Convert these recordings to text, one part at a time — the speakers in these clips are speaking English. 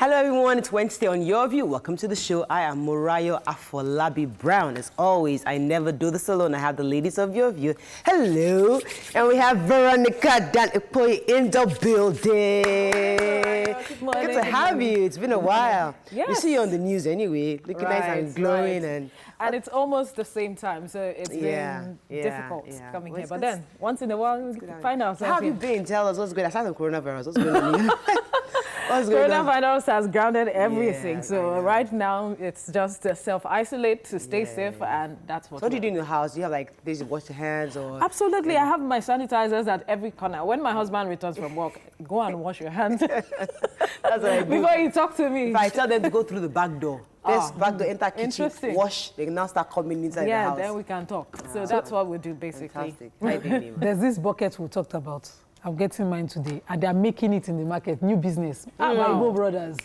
Hello everyone, it's Wednesday on Your View. Welcome to the show. I am Morayo Afolabi Brown. As always, I never do this alone. I have the ladies of Your View. Hello. And we have Veronica Danipoy in the building. Good morning. Good to have you. It's been a while. Yes. We see you on the news anyway. Looking nice and glowing. And it's almost the same time, so it's been difficult coming here. But then, once in a while, we find ourselves. How have you been? Tell us what's good. Aside from coronavirus, what's going on here? Coronavirus has grounded everything. Right now, it's just self-isolate to stay safe, and that's what. So what do you do in your house? Do you have like things to wash your hands or? Absolutely, I have my sanitizers at every corner. When my husband returns from work, go and wash your hands. That's what I do. Before you talk to me. If I tell them to go through the back door, back door, enter kitchen, wash, they can now start coming inside the house. Yeah, then we can talk. So that's what we do basically. Fantastic. There's this bucket we talked about. I'm getting mine today, and they're making it in the market. New business. My Igbo brothers.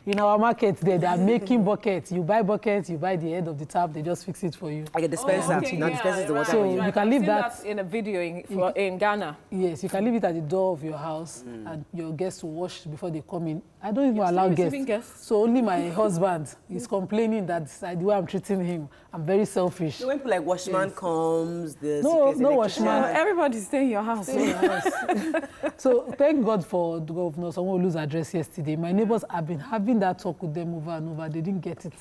In our market, they're making buckets. You buy buckets, you buy the end of the tap, they just fix it for you. Like a dispenser. Now dispenser is the water. So you can leave that in a video in Ghana. Yes, you can leave it at the door of your house, and your guests will wash before they come in. I don't even allow guests. So only my husband is complaining that the way I'm treating him, I'm very selfish. So when people like washman comes, no washman. Everybody stay in your house. So thank God for the governor, someone lose address yesterday. My neighbors have been having that talk with them over and over. They didn't get it.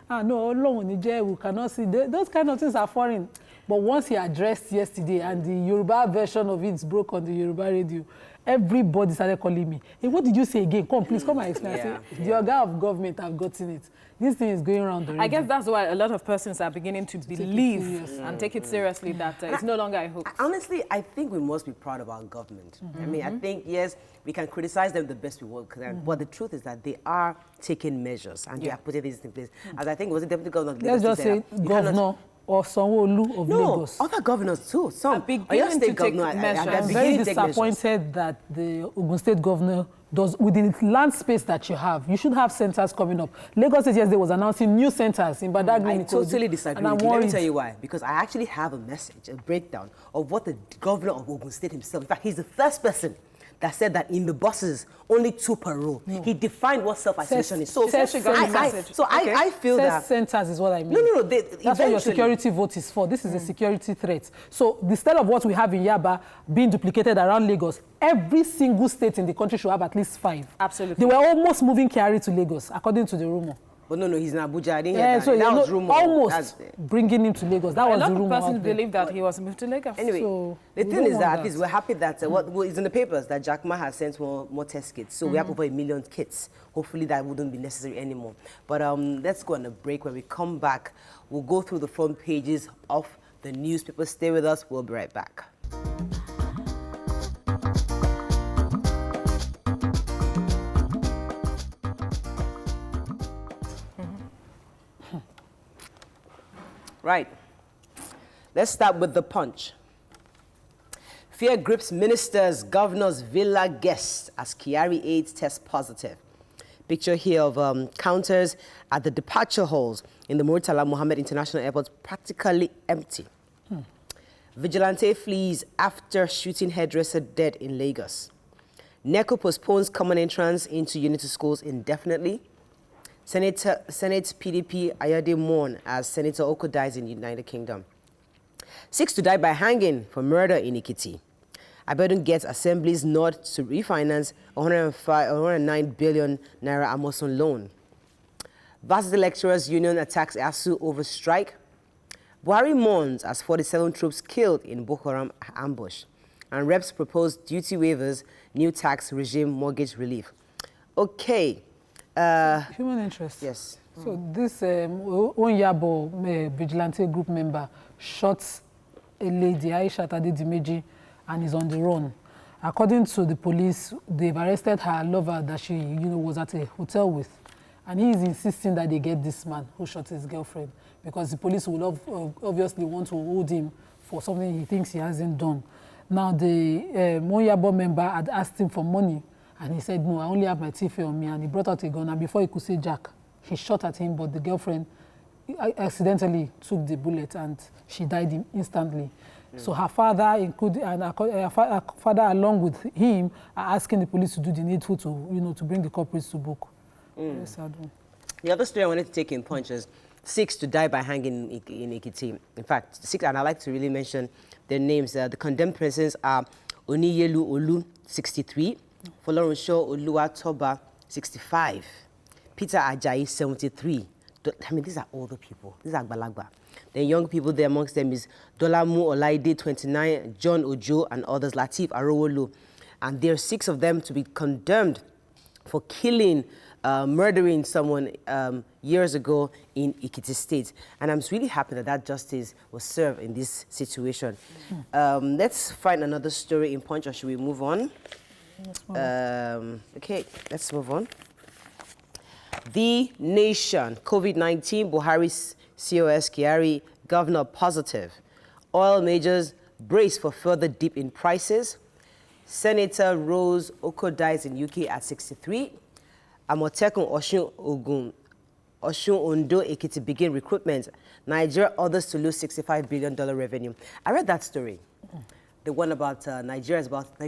No, long we cannot see. Those kind of things are foreign. But once he addressed yesterday and the Yoruba version of it broke on the Yoruba radio, everybody started calling me. Hey, what did you say again? Come, please, come and explain. The organ of government have gotten it. This thing is going around the radio. I guess that's why a lot of persons are beginning to believe and take it seriously that it's no longer a hoax. Honestly, I think we must be proud of our government. I mean, I think, yes, we can criticize them the best we want, but the truth is that they are taking measures and they are putting these in place. As I think, was it Deputy Governor? Let's just say Governor or Sanwo-Olu of Lagos. Other governors too. Some beginning to take measures. I'm very disappointed that the Ogun State governor does, within the land space that you have, you should have centers coming up. Lagos State yesterday was announcing new centers in Badagry. I totally disagree with you. Let me tell you why. Because I actually have a message, a breakdown of what the governor of Ogun State himself, in fact, he's the first person that said that in the buses, only 2 per row. He defined what self-isolation is. So I feel that centers is what I mean. No. That's what your security vote is for. This is a security threat. So the style of what we have in Yaba being duplicated around Lagos, every single state in the country should have at least 5. Absolutely. They were almost moving Kyari to Lagos, according to the rumor. But no, he's in Abuja. I didn't hear that. So that was rumor. Almost bringing him to Lagos. That was the rumor. A lot of persons believe that he was moved to Lagos. Anyway, so the thing is that at least we're happy that what is in the papers that Jack Ma has sent more test kits. So we have over 1 million kits. Hopefully that wouldn't be necessary anymore. But let's go on a break. When we come back, we'll go through the front pages of the newspaper. Stay with us. We'll be right back. Right. Let's start with the Punch. Fear grips ministers, governors, villa guests as Kyari aides test positive. Picture here of counters at the departure halls in the Murtala Mohammed International Airport practically empty. Vigilante flees after shooting hairdresser dead in Lagos. NECO postpones common entrance into unity schools indefinitely. Senate PDP Ayade mourn as Senator Oko dies in the United Kingdom. 6 to die by hanging for murder in Ikiti. Abedun gets Assembly's nod to refinance 109 billion naira Amoson loan. Varsity Lecturers Union attacks ASU over strike. Buhari mourns as 47 troops killed in Boko Haram ambush. And reps propose duty waivers, new tax regime, mortgage relief. Okay. Human interest. Yes. So this Onyabo vigilante group member shot a lady, Aisha Tadedimeji, and is on the run. According to the police, they've arrested her lover that she, was at a hotel with, and he is insisting that they get this man who shot his girlfriend because the police will obviously want to hold him for something he thinks he hasn't done. Now the Onyabo member had asked him for money. And he said, no, I only have my teeth on me. And he brought out a gun. And before he could say Jack, he shot at him. But the girlfriend accidentally took the bullet and she died instantly. So her father, her father along with him, are asking the police to do the needful to, to bring the culprits to book. Very sad one. The other story I wanted to take in Punch is 6 to die by hanging in Ekiti. In fact, 6, and I like to really mention their names. The condemned persons are Oniyelu Olu, 63, Folorunsho Oluwatoba, 65, Peter Ajayi, 73. I mean, these are older people. These are Agbalagba. The young people there amongst them is Dolamu Olaide, 29, John Ojo, and others, Latif Arowolo. And there are 6 of them to be condemned for killing, murdering someone years ago in Ekiti State. And I'm really happy that justice was served in this situation. Let's find another story in Punch, or should we move on? Okay, let's move on. The Nation, COVID-19, Buhari's COS Kyari, governor positive. Oil majors brace for further dip in prices. Senator Rose Oko dies in UK at 63. Amotekun Osun Ondo Ekiti begin recruitment. Nigeria others to lose $65 billion revenue. I read that story. The one about Nigeria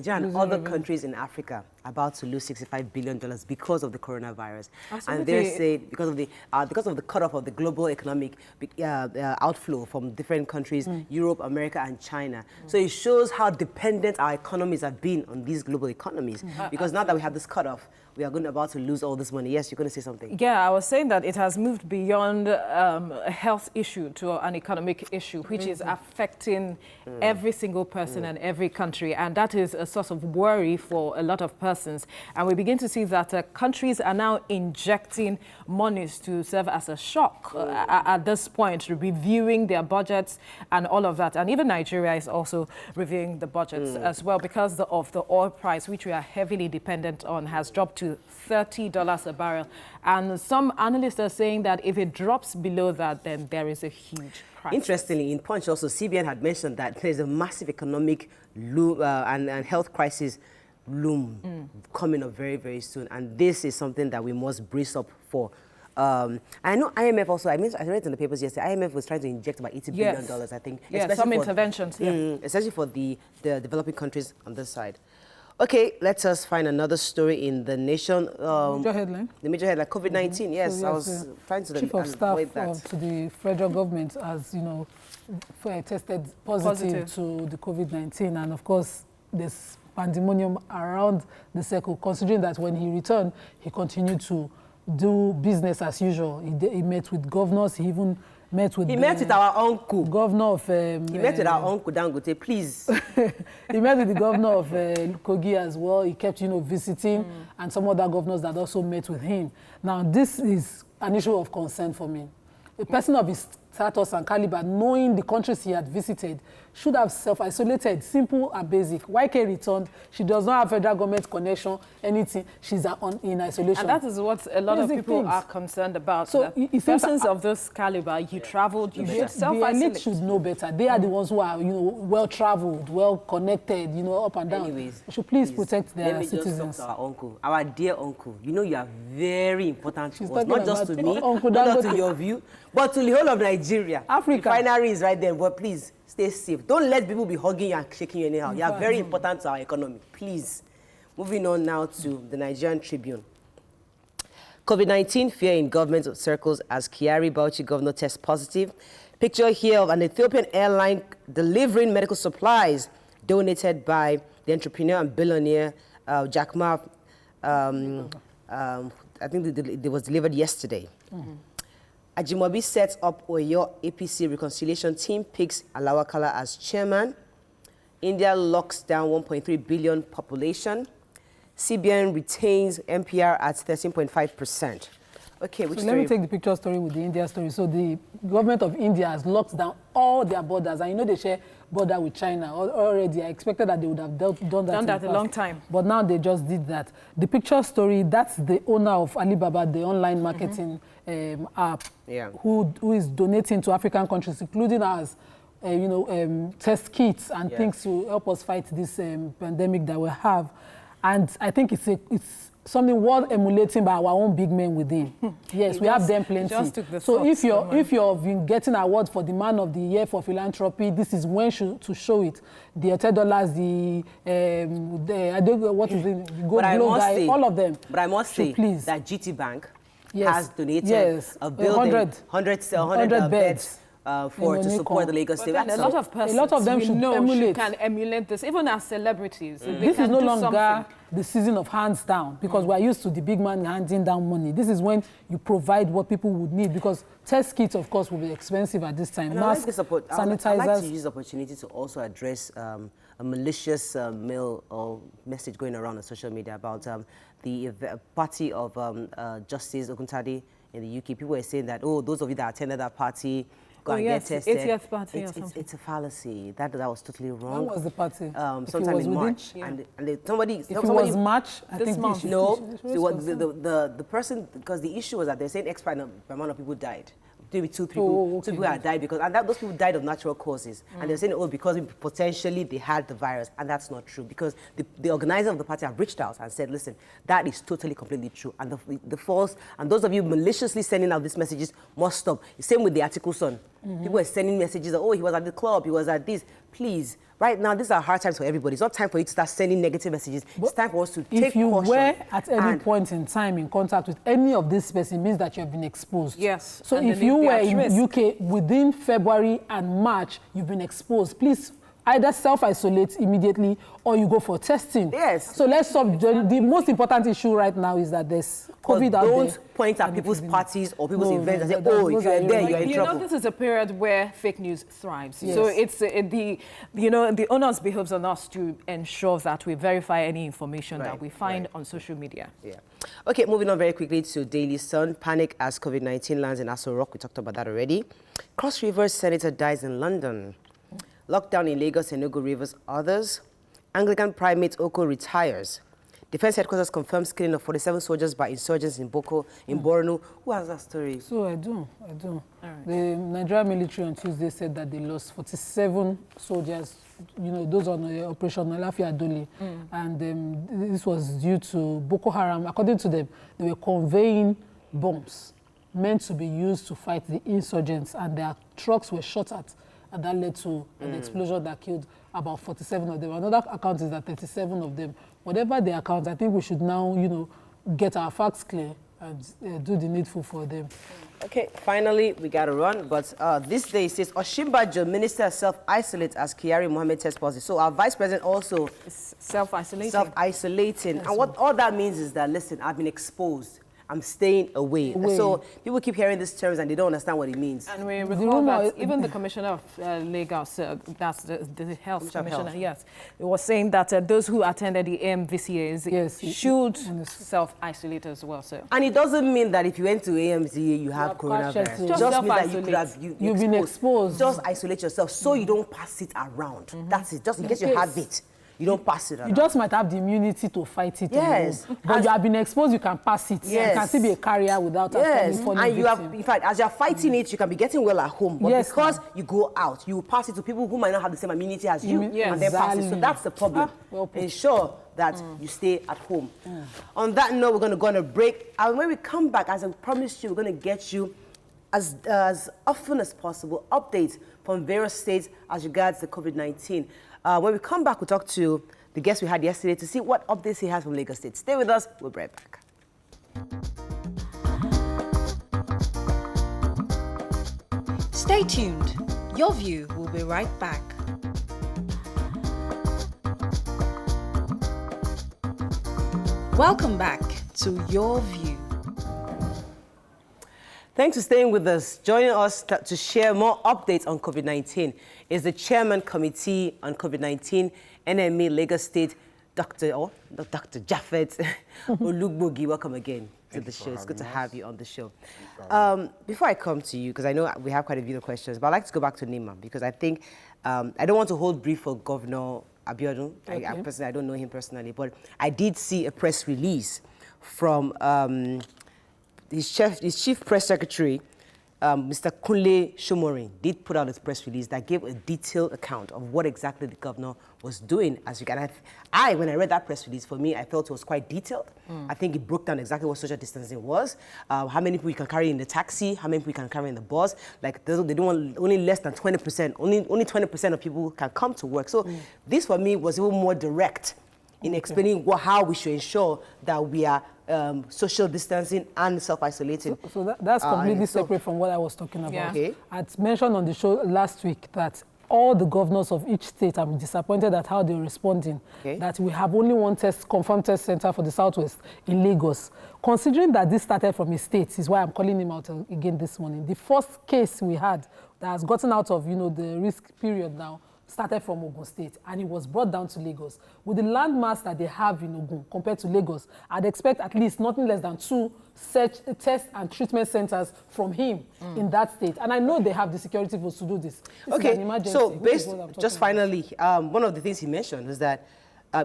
and other countries in Africa about to lose $65 billion because of the coronavirus. Absolutely. And they say because of the cutoff of the global economic outflow from different countries, Europe, America, and China. So it shows how dependent our economies have been on these global economies. Because now that we have this cutoff, we are about to lose all this money. Yes, you're going to say something. Yeah, I was saying that it has moved beyond a health issue to an economic issue, which is affecting every single person and every country. And that is a source of worry for a lot of persons. And we begin to see that countries are now injecting monies to serve as a shock at this point, reviewing their budgets and all of that. And even Nigeria is also reviewing the budgets as well because of the oil price, which we are heavily dependent on, has dropped to $30 a barrel. And some analysts are saying that if it drops below that, then there is a huge crisis. Interestingly, in Punch also, CBN had mentioned that there's a massive economic and health crisis loom coming up very, very soon. And this is something that we must brace up for. I know IMF also, I read in the papers yesterday, IMF was trying to inject about $80 billion, I think. Yeah, some interventions. Especially for the developing countries on this side. Okay, let us find another story in The Nation. Major headline. The major headline, COVID-19, yes. So I was trying to Chief of Staff that. To the federal government has, tested positive to the COVID-19. And of course, there's pandemonium around the circle, considering that when he returned, he continued to do business as usual. He met with governors, he even met with... He met with our uncle. Governor of... he met with our uncle, Dangote, please. He met with the governor of Kogi as well. He kept, visiting, and some other governors that also met with him. Now, this is an issue of concern for me. A person of his status and caliber, knowing the countries he had visited, should have self-isolated, simple and basic. YK returned, she does not have federal government connection, anything, she's in isolation. And that is what a lot of people are concerned about. So persons of this caliber, you traveled, you should self-isolate. The elite should know better. They are the ones who are, well-traveled, well-connected, up and down. Anyways, we should please protect their let me citizens. Just talk to our uncle, our dear uncle. You are very important to us, not just to me, Uncle not Dangote. just to your view, but to the whole of Nigeria. Africa. The refinery is right there, but please, stay safe. Don't let people be hugging you and shaking you anyhow. You are very important to our economy. Please. Moving on now to the Nigerian Tribune. COVID-19 fear in government circles as Kyari Bauchi governor tests positive. Picture here of an Ethiopian airline delivering medical supplies donated by the entrepreneur and billionaire Jack Ma. I think it was delivered yesterday. Ajimobi sets up Oyo APC reconciliation team, picks Alawakala as chairman. India locks down 1.3 billion population. CBN retains MPR at 13.5%. Okay, which so let me take the picture story with the India story. So the government of India has locked down all their borders. And they share border with China already. I expected that they would have done that a long time. But now they just did that. The picture story, that's the owner of Alibaba, the online marketing app, who is donating to African countries, including us, test kits and things to help us fight this pandemic that we have. And I think it's something worth emulating by our own big men within. Yes, we have them plenty. So if you're been getting award for the Man of the Year for philanthropy, this is when to show it. The $10, I don't know what is it, Go Glow guy, all of them. But I must say please. that GT Bank has donated yes, a building, 100 beds. To support the Lagos State. A lot of persons, a lot of them should emulate. Can emulate this, even as celebrities. This is no longer the season of hands down, because we're used to the big man handing down money. This is when you provide what people would need, because test kits, of course, will be expensive at this time. Masks, sanitizers. I'd like to use the opportunity to also address a malicious mail or message going around on social media about the party of Justice Oguntade in the UK. People were saying that, oh, those of you that attended that party, go and get tested. 80th party or something. It's a fallacy. That was totally wrong. When was the party? Sometime in March. Yeah. And somebody... If it was March, I think month. The person... Because the issue was that they're saying expired amount of people died. Maybe two people had died because... And those people died of natural causes. And they're saying, oh, because potentially they had the virus. And that's not true. Because the organizer of the party have reached out and said, listen, that is totally, completely true. And the false... And those of you maliciously sending out these messages must stop. Same with the Article Son. People are sending messages that, oh, he was at the club, he was at this. Please, right now, these are hard times for everybody. It's not time for you to start sending negative messages. It's time for us to take caution. If you were at any point in time in contact with any of these persons, it means that you have been exposed. Yes. So if you were in UK within February and March, you've been exposed, please either self-isolate immediately or you go for testing. Yes. So let's stop. The most important issue right now is that there's COVID out there. Don't point at people's parties or people's events and say, oh, if you're there, you're in trouble. You know, this is a period where fake news thrives. Yes. So it's the onus behoves on us to ensure that we verify any information that we find on social media. Yeah. Okay, moving on very quickly to Daily Sun. Panic as COVID-19 lands in Aso Rock. We talked about that already. Cross River Senator dies in London. Lockdown in Lagos, Enugu, Rivers, others. Anglican Primate Oko retires. Defense headquarters confirms killing of 47 soldiers by insurgents in Borno. Who has that story? So I do. All right. The Nigerian military on Tuesday said that they lost 47 soldiers, you know, those on Operation Alafia Adoli. And this was due to Boko Haram. According to them, they were conveying bombs meant to be used to fight the insurgents, and their trucks were shot at. And that led to an explosion that killed about 47 of them. Another account is that 37 of them. Whatever the account, I think we should now, you know, get our facts clear and do the needful for them. Okay, finally, we got to run. But this day says, Oshimbajo minister self-isolates as Kyari Mohammed tests positive. So our vice president also... Self-isolating. Self-isolating. And what all that means is that, listen, I've been exposed. I'm staying away. So people keep hearing these terms and they don't understand what it means. And we recall that even the Commissioner of Lagos, that's the Health Commissioner, yes, it was saying that those who attended the AMVCAs should self-isolate as well. So. And it doesn't mean that if you went to AMVCA, you have coronavirus. It just means that you've been exposed. Just isolate yourself so you don't pass it around. That's it. Just in case you have it. You don't pass it around. You just might have the immunity to fight it. Yes. But you have been exposed, you can pass it. Yes. You can still be a carrier without and you have, in fact, as you're fighting it, you can be getting well at home. But because you go out, you will pass it to people who might not have the same immunity as you. And then pass it. So that's the problem. Ensure that you stay at home. On that note, we're going to go on a break. And when we come back, as I promised you, we're going to get you, as often as possible, updates from various states as regards the COVID-19. When we come back, we'll talk to the guest we had yesterday to see what updates he has from Lagos State. Stay with us. We'll be right back. Stay tuned. Your View will be right back. Welcome back to Your View. Thanks for staying with us. Joining us to share more updates on COVID-19 is the Chairman Committee on COVID-19, NMA Lagos State, Dr. Japhet Olugbogi. Welcome again to the show. It's good to have you on the show. Before I come to you, because I know we have quite a few questions, but I'd like to go back to Nima, because I think I don't want to hold brief for Governor Abiodun. I don't know him personally, but I did see a press release from his chief press secretary, Mr. Kunle Shomorin, did put out a press release that gave a detailed account of what exactly the governor was doing. As you can, when I read that press release, for me, I felt it was quite detailed. I think it broke down exactly what social distancing was, how many people you can carry in the taxi, how many people you can carry in the bus. Like they don't want only less than 20%. Only 20% of people can come to work. So this for me was even more direct in explaining how we should ensure that we are social distancing and self-isolating. So that's completely separate from what I was talking about. Yeah. Okay. I mentioned on the show last week that all the governors of each state, I'm disappointed at how they're responding, that we have only one confirmed test center for the Southwest in Lagos. Considering that this started from a state, is why I'm calling him out again this morning. The first case we had that has gotten out of, the risk period now started from Ogun State, and it was brought down to Lagos. With the landmass that they have in Ogun compared to Lagos, I'd expect at least nothing less than 2 test and treatment centers from him in that state. And I know they have the security votes to do this. This is an emergency, so just finally, one of the things he mentioned is that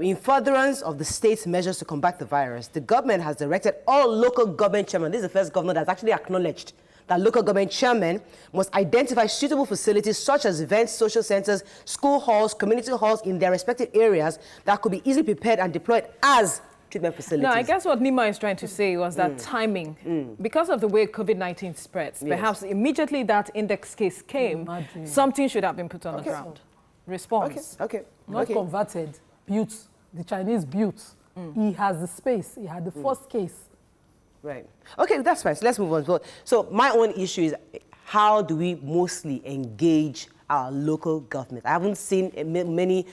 in furtherance of the state's measures to combat the virus, the government has directed all local government chairmen, this is the first governor that's actually acknowledged that local government chairmen must identify suitable facilities such as events, social centers, school halls, community halls in their respective areas that could be easily prepared and deployed as treatment facilities. No, I guess what Nima is trying to say was that timing, because of the way COVID-19 spreads, perhaps immediately that index case came, something should have been put on the ground. Response. Not converted, built, the Chinese built. He has the space, he had the first case. Right. Okay, that's fine. So let's move on. So my own issue is how do we mostly engage our local government? I haven't seen many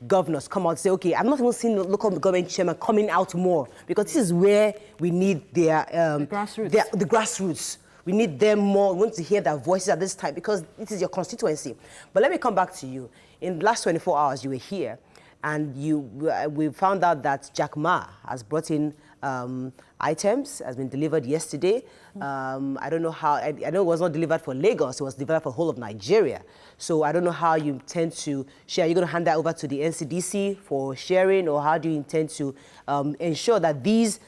governors come out and say, okay, I've not even seen the local government chairman coming out more, because this is where we need their grassroots. The grassroots. We need them more. We want to hear their voices at this time because this is your constituency. But let me come back to you. In the last 24 hours, you were here, and we found out that Jack Ma has brought in items, has been delivered yesterday. I don't know how, I know it was not delivered for Lagos, it was delivered for the whole of Nigeria. So I don't know how you intend to share. Are you going to hand that over to the NCDC for sharing, or how do you intend to ensure that these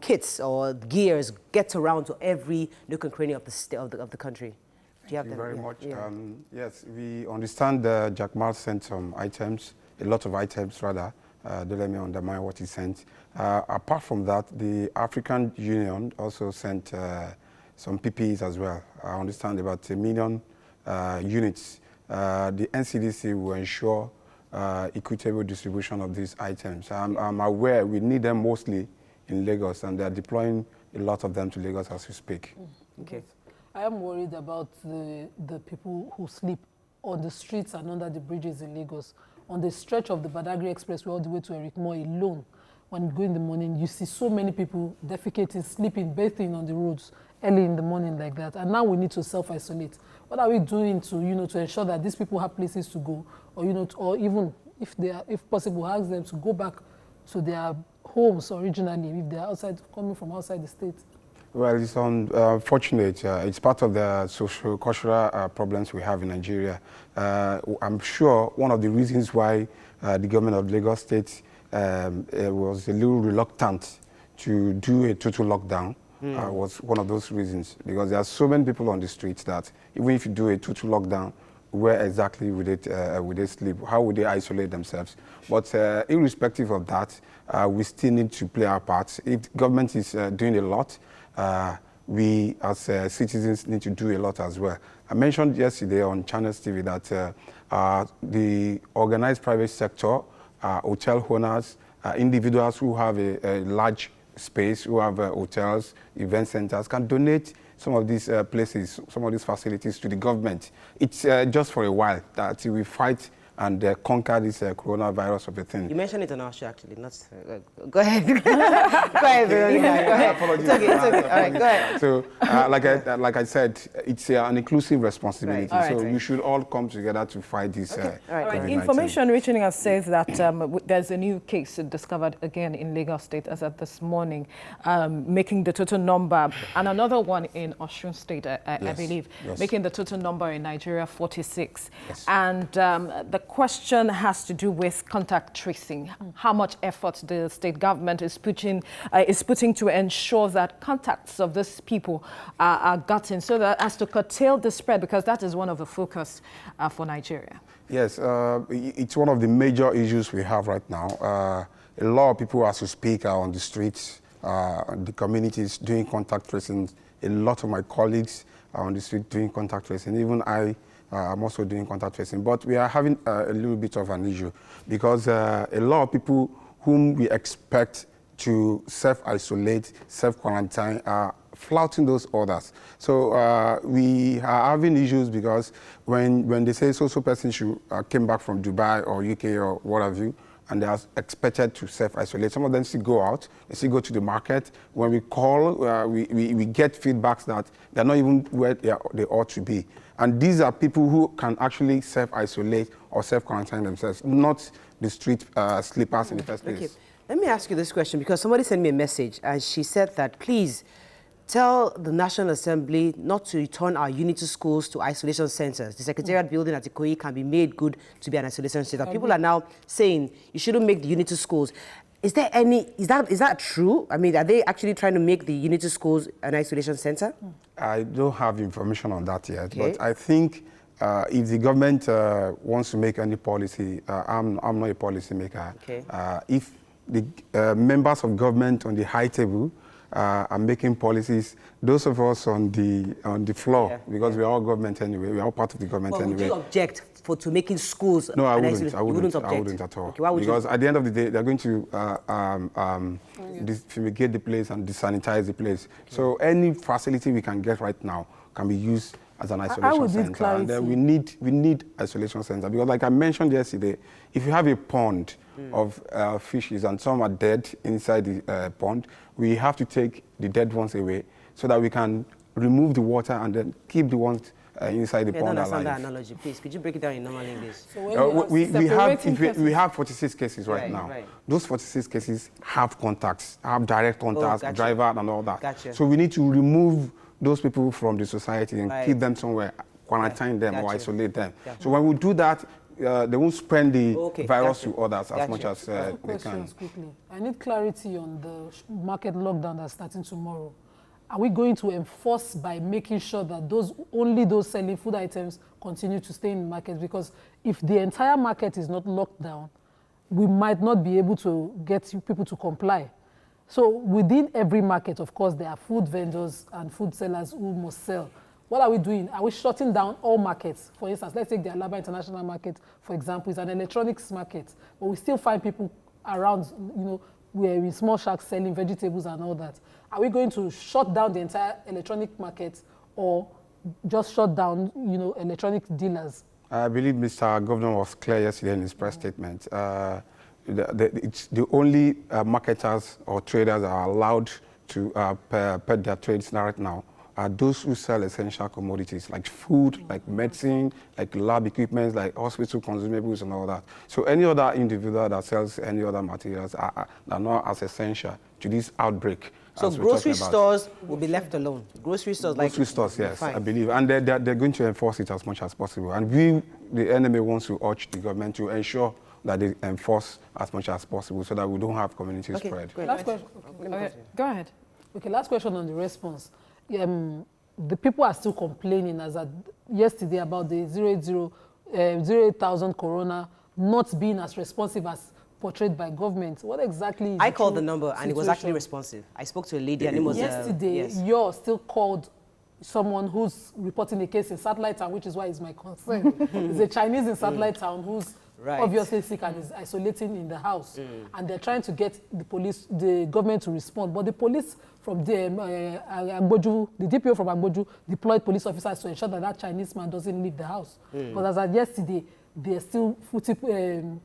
kits or gears get around to every nook and cranny of the country? Do you have Thank you very much. Yeah. Yes, we understand Jack Ma sent some items, a lot of items rather. Don't let me undermine what he sent. Apart from that, the African Union also sent some PPEs as well. I understand about 1 million units. The NCDC will ensure equitable distribution of these items. I'm aware we need them mostly in Lagos, and they're deploying a lot of them to Lagos as we speak. Okay. I am worried about the people who sleep on the streets and under the bridges in Lagos. On the stretch of the Badagry Expressway all the way to Eric Moore alone, when you go in the morning, you see so many people defecating, sleeping, bathing on the roads early in the morning like that. And now we need to self-isolate. What are we doing to, to ensure that these people have places to go, or, or even if possible, ask them to go back to their homes originally if they are coming from outside the state? Well, it's unfortunate. It's part of the social-cultural problems we have in Nigeria. I'm sure one of the reasons why the government of Lagos State was a little reluctant to do a total lockdown was one of those reasons. Because there are so many people on the streets that even if you do a total lockdown, where exactly would they sleep? How would they isolate themselves? But irrespective of that, we still need to play our part. If government is doing a lot, we as citizens need to do a lot as well. I mentioned yesterday on Channels TV that the organized private sector, hotel owners, individuals who have a large space, who have hotels, event centers, can donate some of these places, some of these facilities to the government. It's just for a while that we fight and conquer this coronavirus of a thing. You mentioned it on our show, actually. Not. Go ahead. Go ahead, Veronica. Go ahead. Apologies. It's okay. All right, go ahead. So, like I said, it's an inclusive responsibility. Right. So we should all come together to fight this. All right. COVID-19. Information reaching us says that there's a new case discovered again in Lagos State as of this morning, making the total number, and another one in Osun State, I believe, making the total number in Nigeria 46. Yes. And the question has to do with contact tracing. How much effort the state government is putting to ensure that contacts of these people are gotten so that as to curtail the spread, because that is one of the focus for Nigeria. Yes, it's one of the major issues we have right now. A lot of people, as we speak, are on the streets, the communities doing contact tracing. A lot of my colleagues are on the street doing contact tracing. Even I'm also doing contact tracing. But we are having a little bit of an issue because a lot of people whom we expect to self-isolate, self-quarantine, are flouting those orders. So we are having issues because when they say so person should came back from Dubai or UK or what have you, and they are expected to self-isolate. Some of them still go out, they still go to the market. When we call, we get feedbacks that they're not even where they ought to be. And these are people who can actually self-isolate or self-quarantine themselves, not the street sleepers in the first place. Okay, let me ask you this question, because somebody sent me a message and she said that, please, tell the National Assembly not to return our unity schools to isolation centers. The Secretariat building at Ikoyi can be made good to be an isolation center. People are now saying you shouldn't make the unity schools. Is that true? I mean, are they actually trying to make the unity schools an isolation center? I don't have information on that yet, Okay. but I think if the government wants to make any policy, I'm not a policy maker. Okay. If the members of government on the high table are making policies, those of us on the floor, because we are all government anyway, we are all part of the government But anyway. would you object to making schools No, I an wouldn't. isolation? I You wouldn't. object? I wouldn't at all. Okay, why would because you? at the end of the day, they're going to fumigate the place and desanitize the place. Okay. So any facility we can get right now can be used as an isolation center. And then we need isolation center, because like I mentioned yesterday, if you have a pond of fishes and some are dead inside the pond, we have to take the dead ones away so that we can remove the water and then keep the ones inside the pond alive. I don't understand that analogy. Please, could you break it down in normal English? So we have 46 cases right now. Right. Those 46 cases have contacts, have direct contacts, gotcha. driver and all that. Gotcha. So we need to remove those people from the society and Right. keep them somewhere, quarantine them or Gotcha. isolate them. Gotcha. So when we do that, they won't spread the virus Gotcha. to others as Gotcha. much as Two they can. questions quickly. I need clarity on the market lockdown that's starting tomorrow. Are we going to enforce by making sure that only those selling food items continue to stay in the market? Because if the entire market is not locked down, we might not be able to get people to comply. So within every market, of course, there are food vendors and food sellers who must sell. What are we doing? Are we shutting down all markets? For instance, let's take the Alaba International Market, for example. It's an electronics market, but we still find people around, we're in small shacks selling vegetables and all that. Are we going to shut down the entire electronic market or just shut down, electronic dealers? I believe Mr. Governor was clear yesterday in his press statement. It's the only marketers or traders that are allowed to put their trades right now are those who sell essential commodities like food, like medicine, like lab equipment, like hospital consumables and all that. So any other individual that sells any other materials are not as essential to this outbreak. So grocery stores will be left alone. Grocery stores, grocery stores, yes, fine. I believe, and they're going to enforce it as much as possible. And we, the NMA, wants to urge the government to ensure that they enforce as much as possible so that we don't have community spread. Great. Last question. Okay, go ahead. Okay, last question on the response. The people are still complaining as at yesterday about the 08,000 corona not being as responsive as portrayed by government. What exactly is I called the number and it was actually responsive. I spoke to a lady and it was yesterday. Yes. You're still called someone who's reporting a case in Satellite Town, which is why it's my concern. It's a Chinese in Satellite Town who's obviously sick and is isolating in the house, and they're trying to get the government to respond. But the police from the Agboju, the DPO from Agboju deployed police officers to ensure that Chinese man doesn't leave the house. But as of yesterday, they're still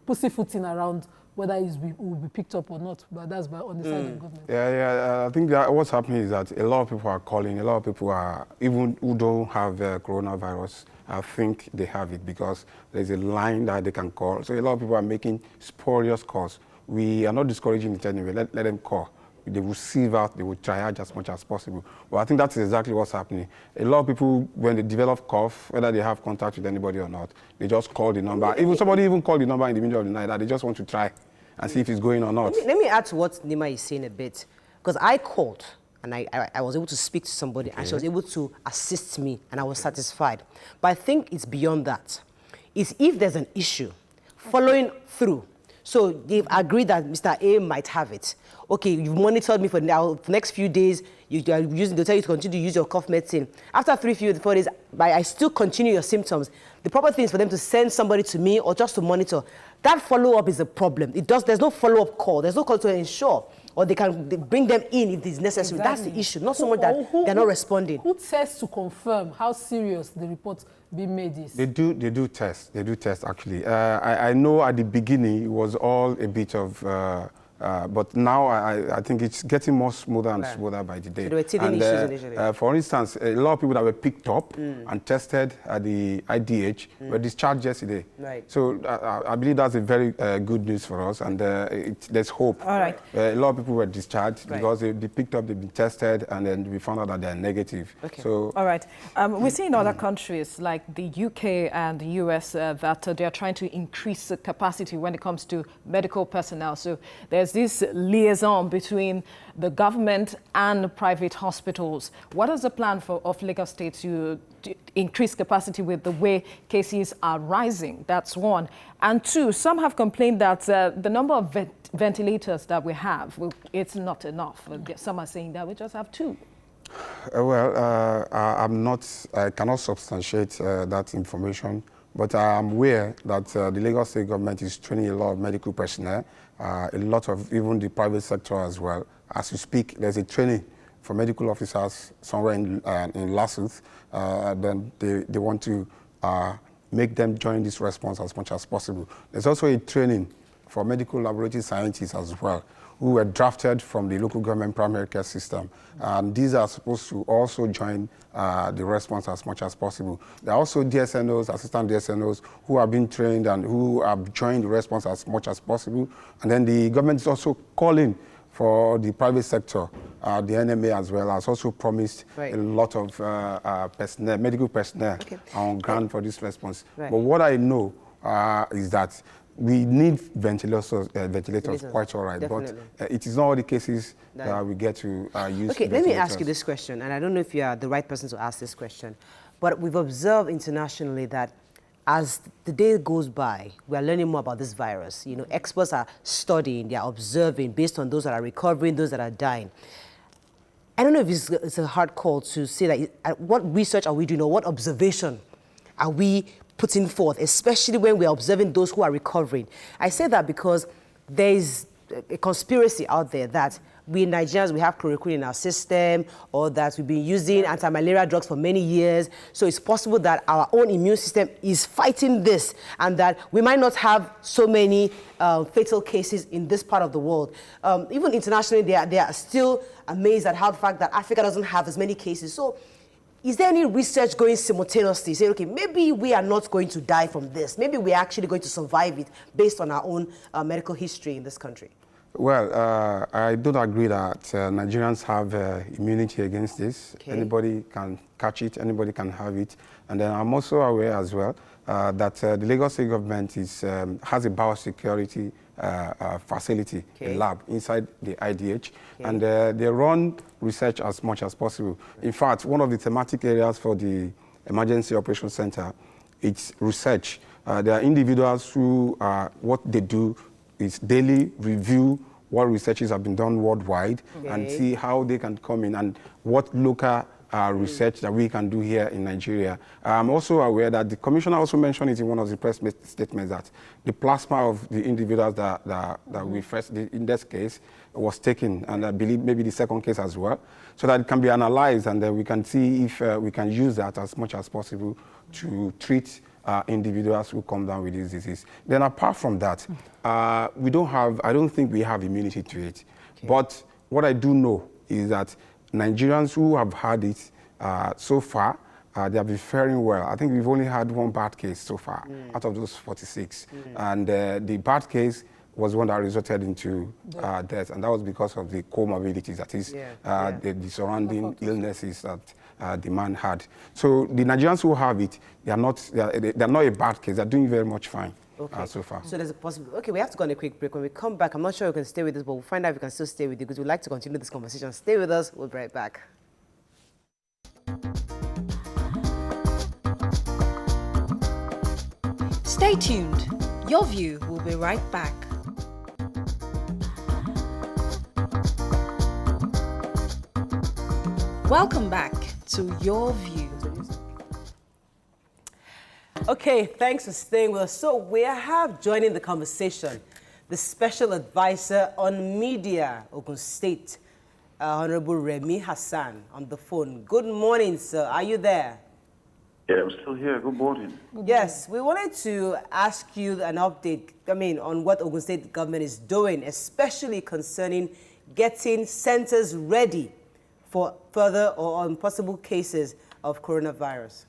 pussyfooting around whether it will be picked up or not. But that's on the side of the government. I think that what's happening is that a lot of people are calling, a lot of people are, even who don't have coronavirus, I think they have it because there's a line that they can call. So a lot of people are making spurious calls. We are not discouraging it anyway. Let them call. They will sieve out, they will triage as much as possible. But I think that's exactly what's happening. A lot of people, when they develop cough, whether they have contact with anybody or not, they just call the number. Somebody even called the number in the middle of the night that they just want to try and see if it's going or not. Let me add to what Nima is saying a bit. Because I called and I was able to speak to somebody and she was able to assist me and I was satisfied. But I think it's beyond that. It's if there's an issue, following through. So they've agreed that Mr. A might have it. Okay, you've monitored me for now. For the next few days, they'll tell you to continue to use your cough medicine. After 4 days, I still continue your symptoms. the proper thing is for them to send somebody to me or just to monitor. That follow-up is a problem. There's no follow-up call. There's no call to ensure, or they bring them in if it's necessary. Exactly. That's the issue. Not so much that they're not responding. Who tests to confirm how serious the report being made is? They do test. They do test, actually. I know at the beginning it was all a bit of... but now I think it's getting more smoother and smoother by the day. So there were teething issues initially. For instance, a lot of people that were picked up and tested at the IDH were discharged yesterday. Right. So I believe that's a very good news for us, and there's hope. All right. A lot of people were discharged because they picked up, they've been tested, and then we found out that they're negative. Okay. So, all right. We see in other countries like the UK and the US that they are trying to increase the capacity when it comes to medical personnel. So there's this liaison between the government and private hospitals. What is the plan of Lagos State to increase capacity with the way cases are rising? That's one. And two, some have complained that the number of ventilators that we have, it's not enough. Some are saying that we just have 2. I cannot substantiate that information, but I am aware that the Lagos State government is training a lot of medical personnel, a lot of even the private sector as well. As we speak, there's a training for medical officers somewhere in Lassuth. Then they want to make them join this response as much as possible. There's also a training for medical laboratory scientists as well, who were drafted from the local government primary care system. And these are supposed to also join the response as much as possible. There are also DSNOs, assistant DSNOs, who have been trained and who have joined the response as much as possible. And then the government is also calling for the private sector. The NMA as well has also promised a lot of personnel, medical personnel on ground for this response. But what I know is that we need ventilators quite all right, Definitely. but it is not all the cases that we get to use. Okay, let me ask you this question, and I don't know if you are the right person to ask this question, but we've observed internationally that as the day goes by, we are learning more about this virus. You know, experts are studying, they are observing based on those that are recovering, those that are dying. I don't know if it's a hard call to say that. What research are we doing, or what observation are we putting forth, especially when we're observing those who are recovering? I say that because there is a conspiracy out there that we Nigerians, we have chloroquine in our system, or that we've been using anti-malaria drugs for many years. So it's possible that our own immune system is fighting this, and that we might not have so many fatal cases in this part of the world. Even internationally, they are still amazed at how the fact that Africa doesn't have as many cases. So is there any research going simultaneously, saying, okay, maybe we are not going to die from this. Maybe we're actually going to survive it based on our own medical history in this country? Well, I don't agree that Nigerians have immunity against this. Okay. Anybody can catch it, anybody can have it. And then I'm also aware as well that the Lagos State government has a biosecurity facility, a lab inside the IDH, and they run research as much as possible. In fact, one of the thematic areas for the Emergency Operations Center, it's research. There are individuals who, what they do is daily review what researches have been done worldwide and see how they can come in and what local research that we can do here in Nigeria. I'm also aware that the commissioner also mentioned it in one of the press statements that the plasma of the individuals that we first did in this case was taken, and I believe maybe the second case as well, so that it can be analyzed, and then we can see if we can use that as much as possible to treat individuals who come down with this disease. Then apart from that, I don't think we have immunity to it. But what I do know is that Nigerians who have had it so far, they have been faring well. I think we've only had one bad case so far out of those 46. And the bad case was one that resulted into death, and that was because of the comorbidities, that is, the surrounding illnesses that the man had. So the Nigerians who have it, they are not a bad case. They're doing very much fine so far. So there's a possibility. Okay, we have to go on a quick break. When we come back, I'm not sure we can stay with us, but we'll find out if we can still stay with you, because we'd like to continue this conversation. Stay with us. We'll be right back. Stay tuned. Your View will be right back. Welcome back to Your View. Okay, thanks for staying with us. So we have joining the conversation the Special Advisor on Media, Ogun State, Honorable Remi Hassan, on the phone. Good morning, sir. Are you there? Yeah, I'm still here. Good morning. Yes, we wanted to ask you an update, on what Ogun State government is doing, especially concerning getting centers ready for further or possible cases of coronavirus.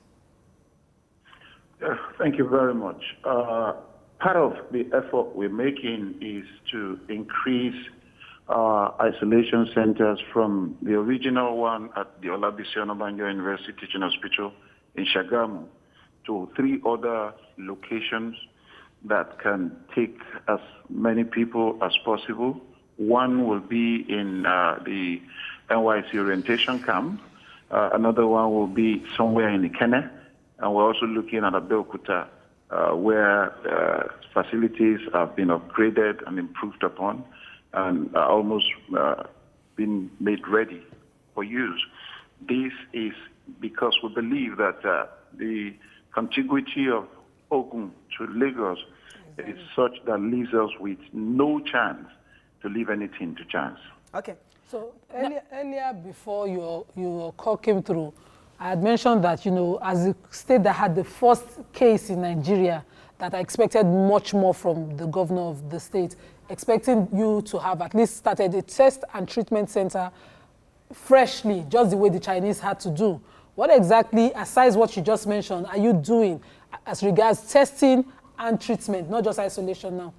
Thank you very much. Part of the effort we're making is to increase isolation centers from the original one at the Olabisi Onabanjo University Teaching Hospital in Shagamu to 3 other locations that can take as many people as possible. One will be in the NYC orientation camp. Another one will be somewhere in Ikenne. And we're also looking at Abeokuta, where facilities have been upgraded and improved upon and are almost been made ready for use. This is because we believe that the contiguity of Ogun to Lagos is such that leaves us with no chance to leave anything to chance. Okay. So earlier before your call came through, I had mentioned that, as a state that had the first case in Nigeria, that I expected much more from the governor of the state, expecting you to have at least started a test and treatment center freshly, just the way the Chinese had to do. What exactly, aside what you just mentioned, are you doing as regards testing and treatment, not just isolation now?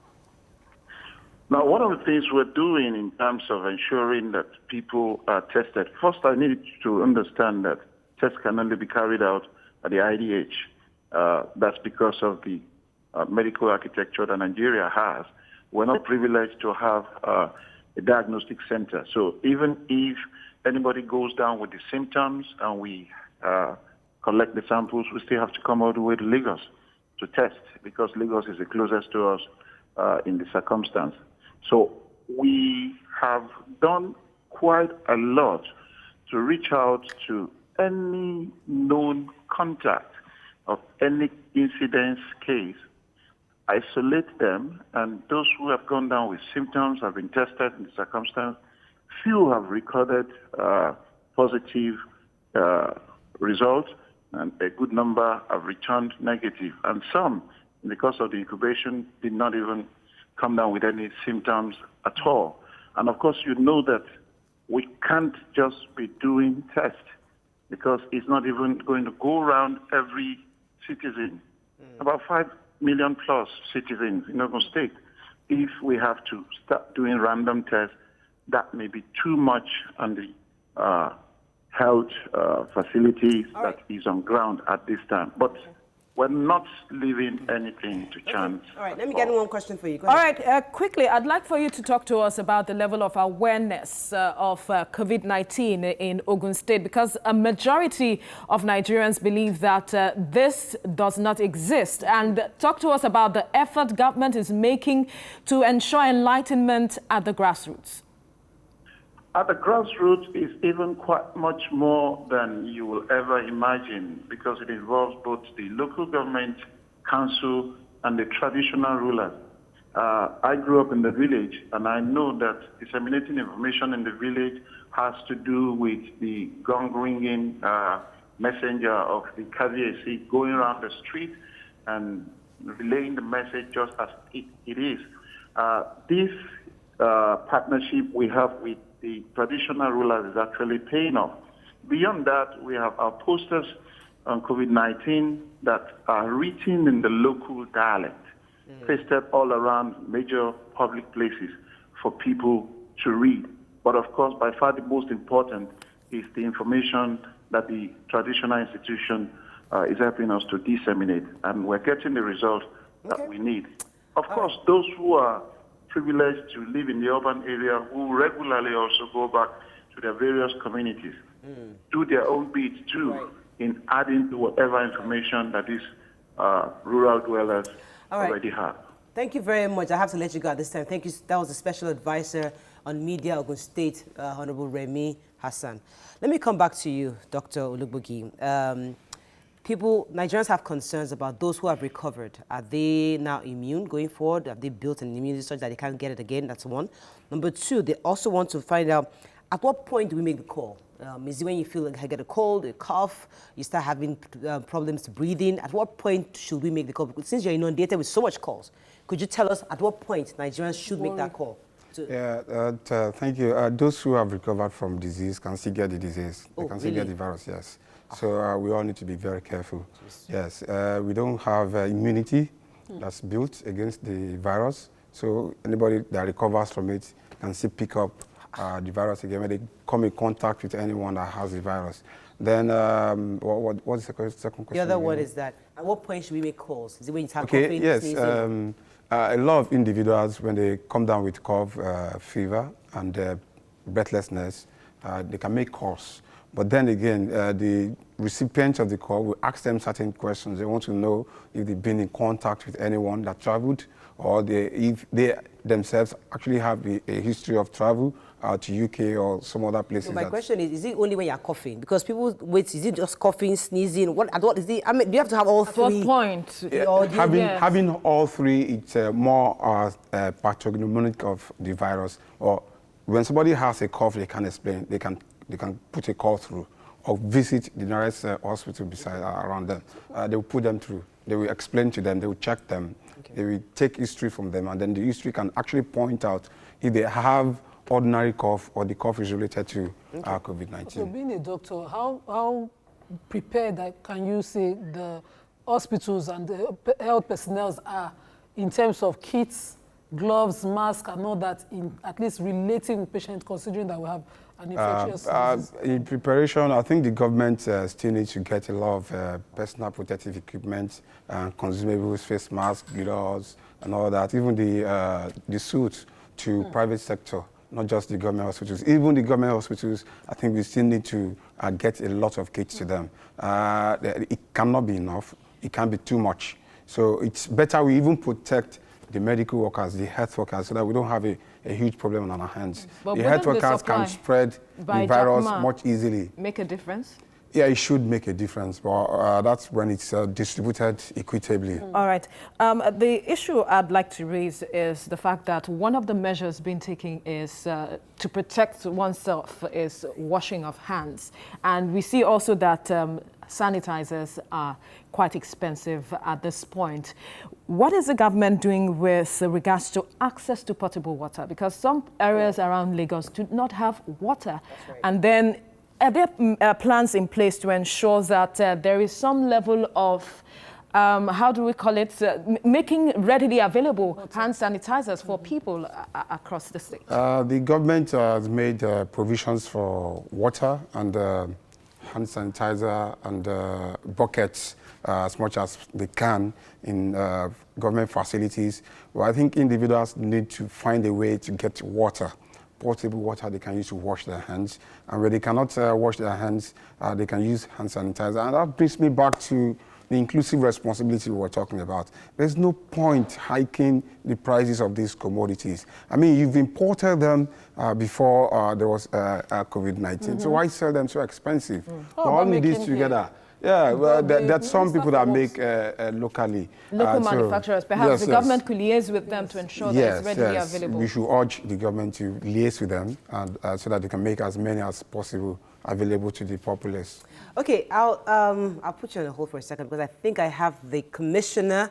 Now, one of the things we're doing in terms of ensuring that people are tested, first I need to understand that tests can only be carried out at the IDH. That's because of the medical architecture that Nigeria has. We're not privileged to have a diagnostic center. So even if anybody goes down with the symptoms and we collect the samples, we still have to come all the way to Lagos to test because Lagos is the closest to us in the circumstance. So we have done quite a lot to reach out to any known contact of any incidence case, isolate them, and those who have gone down with symptoms have been tested in the circumstance. Few have recorded positive results, and a good number have returned negative. And some, in the course of the incubation, did not even come down with any symptoms at all. And of course, you know that we can't just be doing tests because it's not even going to go around every citizen. About 5 million plus citizens in Ogun State. If we have to start doing random tests, that may be too much on the health facilities that is on ground at this time. But we're not leaving anything to chance. All right, let me get one question for you. Go All ahead. right, quickly, I'd like for you to talk to us about the level of awareness of COVID-19 in Ogun State, because a majority of Nigerians believe that this does not exist. And talk to us about the effort government is making to ensure enlightenment at the grassroots. At the grassroots is even quite much more than you will ever imagine because it involves both the local government, council, and the traditional rulers. I grew up in the village, and I know that disseminating information in the village has to do with the gong-ringing messenger of the KVAC going around the street and relaying the message just as it is. This partnership we have with the traditional rulers is actually paying off. Beyond that, we have our posters on COVID-19 that are written in the local dialect, pasted all around major public places for people to read. But of course, by far the most important is the information that the traditional institution is helping us to disseminate. And we're getting the result that we need. Of course, those who are privileged to live in the urban area who regularly also go back to their various communities, do their own bit too in adding to whatever information that these rural dwellers already have. Thank you very much. I have to let you go at this time. Thank you. That was the Special Advisor on Media, Ogun State, Honorable Remi Hassan. Let me come back to you, Dr. Olugbogi. Nigerians have concerns about those who have recovered. Are they now immune going forward? Have they built an immunity such that they can't get it again? That's one. Number two, they also want to find out at what point do we make the call? Is it when you feel like I get a cold, a cough, you start having problems breathing? At what point should we make the call? Because since you're inundated with so much calls, could you tell us at what point Nigerians should make that call? Thank you. Those who have recovered from disease can still get the disease. They can still get the virus, yes. So we all need to be very careful. Yes, we don't have immunity that's built against the virus. So anybody that recovers from it can still pick up the virus again when they come in contact with anyone that has the virus. Then, what's the second question? The other one is that, at what point should we make calls? Is it when you start coughing, yes. sneezing? A lot of individuals, when they come down with cough, fever, and breathlessness, they can make calls. But then again, the recipient of the call will ask them certain questions. They want to know if they've been in contact with anyone that traveled, or if they themselves actually have a history of travel to UK or some other places. So my question is it only when you're coughing? Because people wait, is it just coughing, sneezing? What is it? I mean, do you have to have all three? At what point? Having all three, it's more pathognomonic of the virus. Or when somebody has a cough, they can explain. They can put a call through, or visit the nearest hospital beside around them. They will put them through. They will explain to them. They will check them. Okay. They will take history from them, and then the history can actually point out if they have ordinary cough or the cough is related to COVID-19. So being a doctor, how prepared can you say the hospitals and the health personnel are in terms of kits, gloves, masks, and all that, in at least relating with patients, considering that we have an infectious disease? In preparation, I think the government still needs to get a lot of personal protective equipment, consumables, face masks, gloves, and all that. Even the suits to private sector, not just the government hospitals. Even the government hospitals, I think we still need to get a lot of kits to them. It cannot be enough. It can't be too much. So it's better we even protect the medical workers, the health workers, so that we don't have a huge problem on our hands. But the health workers can spread the virus much easily. Make a difference? Yeah, it should make a difference, but that's when it's distributed equitably. All right. The issue I'd like to raise is the fact that one of the measures being taken is to protect oneself is washing of hands. And we see also that sanitizers are quite expensive at this point. What is the government doing with regards to access to potable water? Because some areas around Lagos do not have water. Right. And then are there plans in place to ensure that there is some level of, how do we call it, making readily available hand sanitizers for people across the state? The government has made provisions for water and hand sanitizer and buckets as much as they can in government facilities. Well, I think individuals need to find a way to get water, portable water they can use to wash their hands. And where they cannot wash their hands, they can use hand sanitizer. And that brings me back to the inclusive responsibility we were talking about. There's no point hiking the prices of these commodities. I mean, you've imported them before there was COVID-19, so why sell them so expensive? All need this together. Yeah, well, there's some people that make locally. Local manufacturers, perhaps the government could liaise with them to ensure that it's readily available. We should urge the government to liaise with them and, so that they can make as many as possible available to the populace. Okay, I'll put you on hold for a second because I think I have the Commissioner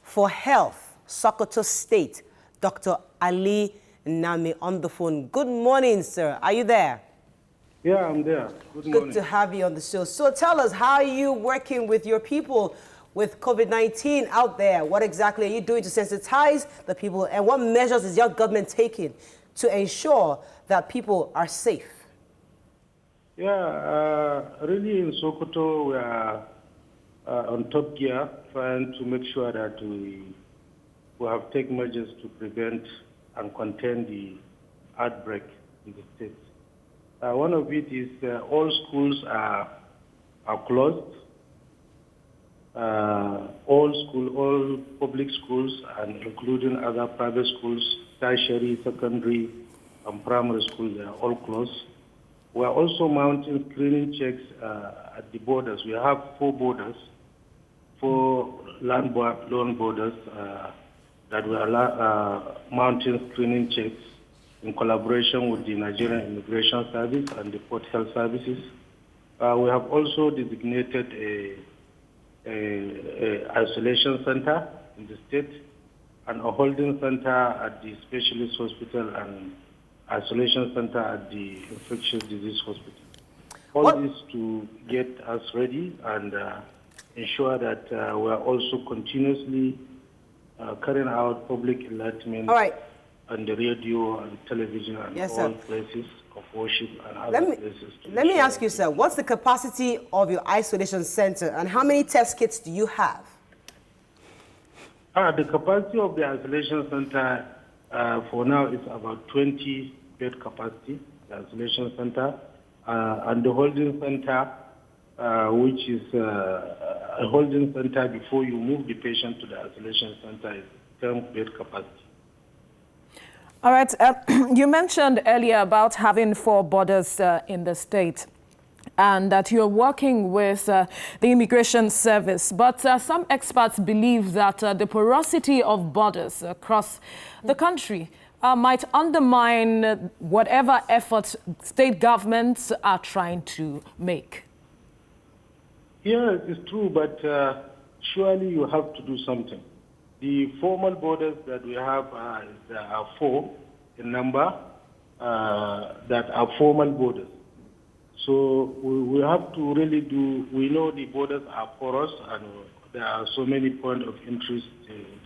for Health, Sokoto State, Dr. Ali Nami, on the phone. Good morning, sir. Are you there? Yeah, I'm there. Good morning. Good to have you on the show. So tell us, how are you working with your people with COVID-19 out there? What exactly are you doing to sensitize the people, and what measures is your government taking to ensure that people are safe? Yeah, really in Sokoto, we are on top gear, trying to make sure that we have taken measures to prevent and contain the outbreak in the state. One of it is all schools are closed. All public schools, and including other private schools, tertiary, secondary, and primary schools, they are all closed. We are also mounting screening checks at the borders. We have 4 borders, 4 land borders that we are mounting screening checks in collaboration with the Nigerian Immigration Service and the Port Health Services. We have also designated a isolation center in the state and a holding center at the specialist hospital and isolation center at the infectious disease hospital. All this to get us ready and ensure that we are also continuously carrying out public enlightenment on the radio and television and all places of worship and other places. Let me ask you, sir, what's the capacity of your isolation center and how many test kits do you have? The capacity of the isolation center for now is about 20 bed capacity, the isolation center, and the holding center, which is a holding center before you move the patient to the isolation center, is 10 bed capacity. All right. You mentioned earlier about having 4 borders in the state and that you're working with the Immigration Service. But some experts believe that the porosity of borders across the country might undermine whatever efforts state governments are trying to make. Yes, it's true, but surely you have to do something. The formal borders that we have are 4 in number that are formal borders. So we have to really we know the borders are porous and there are so many points of interest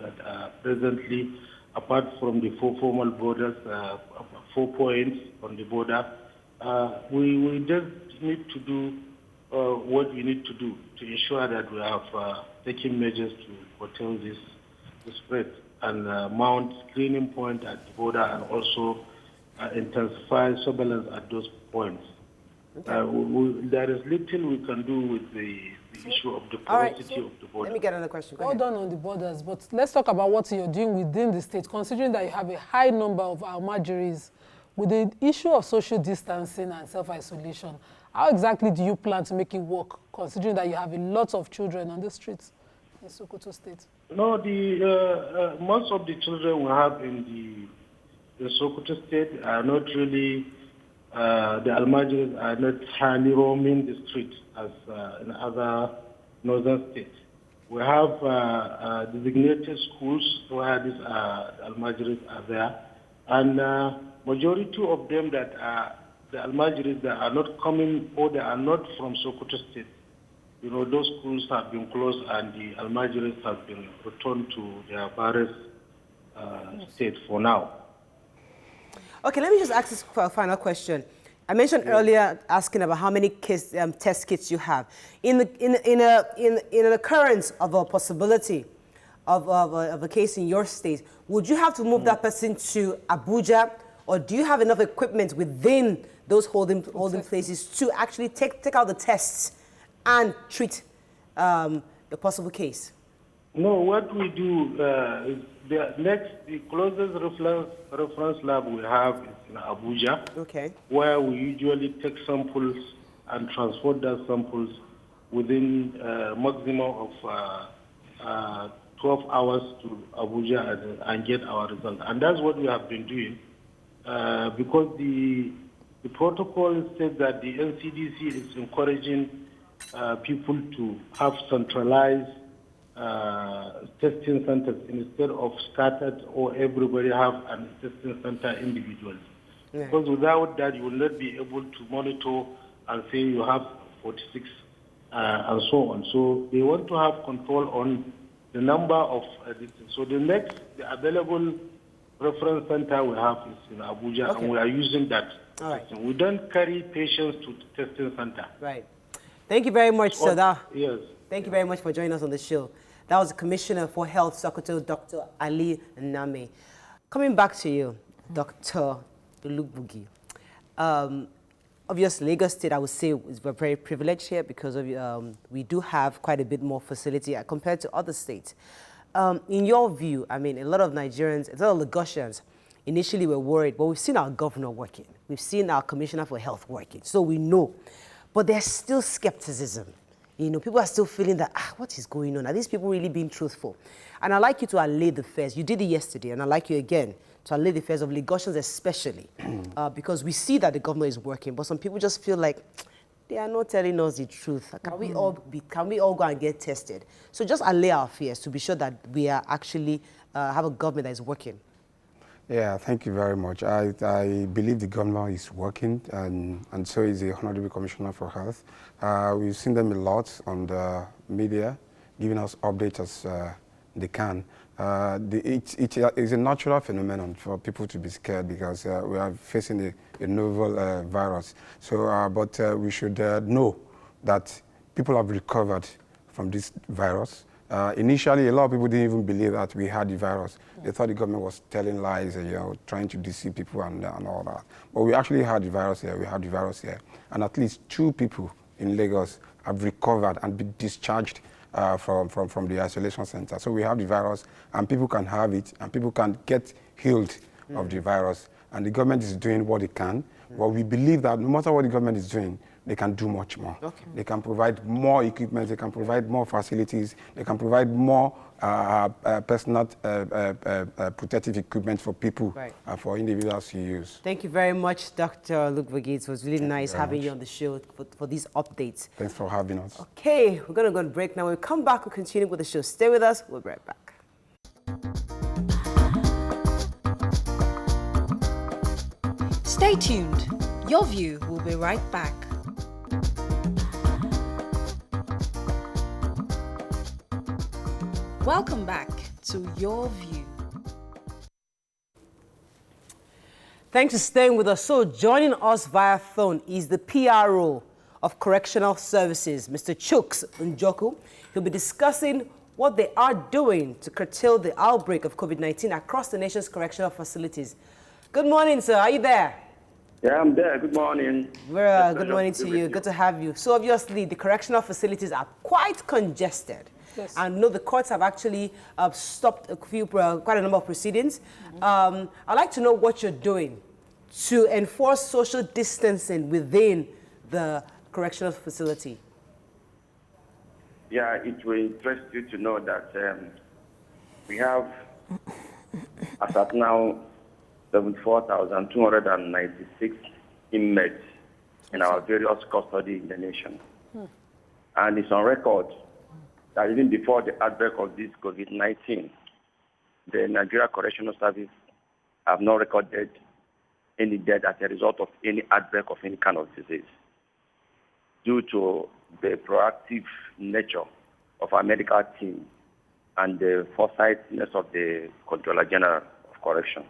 that are presently, apart from the 4 formal borders, 4 points on the border. We just need to do what we need to do to ensure that we have taken measures to curtail this spread and mount screening point at the border and also intensify surveillance at those points. There is little we can do with the issue of the porosity of the border. Let me get another question. Go Well ahead. done on the borders, but let's talk about what you're doing within the state, considering that you have a high number of Almajiris with the issue of social distancing and self-isolation. How exactly do you plan to make it work, considering that you have a lot of children on the streets in Sokoto State? No, most of the children we have in the Sokoto State are not really, the Almajiris are not highly roaming the streets as in other northern states. We have designated schools where these Almajiris are there, and majority of them that are the Almajiris that are not coming or they are not from Sokoto State. You know, those schools have been closed and the Almajiris have been returned to their various states for now. Okay, let me just ask this final question. I mentioned earlier asking about how many test kits you have. In an occurrence of a possibility of a case in your state, would you have to move that person to Abuja, or do you have enough equipment within those holding places to actually take out the tests and treat the possible case? No, what we do is the closest reference lab we have is in Abuja, where we usually take samples and transport those samples within a maximum of 12 hours to Abuja and get our result. And that's what we have been doing because the protocol says that the NCDC is encouraging people to have centralized testing centers instead of scattered or everybody have a testing center individually. Yeah. Because without that, you will not be able to monitor and say you have 46 and so on. So they want to have control on the number of so the available reference center we have is in Abuja, and we are using that. All right. So we don't carry patients to the testing center. Right. Thank you very much, sir. Yes. Thank you very much for joining us on the show. That was the Commissioner for Health, Sokoto, Dr. Ali Name. Coming back to you, Dr. Olubugi. Obviously, Lagos State, I would say, is very privileged here because of, we do have quite a bit more facility compared to other states. In your view, I mean, a lot of Nigerians, a lot of Lagosians, initially we're worried, but we've seen our governor working. We've seen our commissioner for health working. So we know. But there's still skepticism. You know, people are still feeling that, what is going on? Are these people really being truthful? And I'd like you to allay the fears. You did it yesterday, and I'd like you again to allay the fears of Lagosians especially, because we see that the government is working, but some people just feel like they are not telling us the truth. Can we all go and get tested? So just allay our fears to be sure that we are actually have a government that is working. Yeah, thank you very much. I believe the governor is working, and so is the Honorable Commissioner for Health. We've seen them a lot on the media, giving us updates as they can. It is a natural phenomenon for people to be scared because we are facing a novel virus. So, but we should know that people have recovered from this virus. Initially, a lot of people didn't even believe that we had the virus. They thought the government was telling lies, trying to deceive people and all that. But we actually had the virus here. We had the virus here. And at least 2 people in Lagos have recovered and been discharged from the isolation center. So we have the virus, and people can have it, and people can get healed of the virus. And the government is doing what it can. But we believe that no matter what the government is doing, they can do much more. Okay. They can provide more equipment, they can provide more facilities, they can provide more personal protective equipment for people, for individuals to use. Thank you very much, Dr. Luke Verghese. It was really nice having you on the show for these updates. Thanks for having us. Okay, we're going to go on break now. When we come back, we'll continue with the show. Stay with us. We'll be right back. Stay tuned. Your View will be right back. Welcome back to Your View. Thanks for staying with us. So joining us via phone is the PRO of Correctional Services, Mr. Chuks Njoku. He'll be discussing what they are doing to curtail the outbreak of COVID-19 across the nation's correctional facilities. Good morning, sir. Are you there? Yeah, I'm there. Good morning. Good morning to you. Good to have you. So obviously, the correctional facilities are quite congested. Yes. And the courts have actually stopped quite a number of proceedings. I'd like to know what you're doing to enforce social distancing within the correctional facility. Yeah, it will interest you to know that we have, as at now, 74,296 inmates in our various custody in the nation. And it's on record that even before the outbreak of this COVID-19, the Nigeria Correctional Service have not recorded any death as a result of any outbreak of any kind of disease, due to the proactive nature of our medical team and the foresightness of the Controller General of Correction.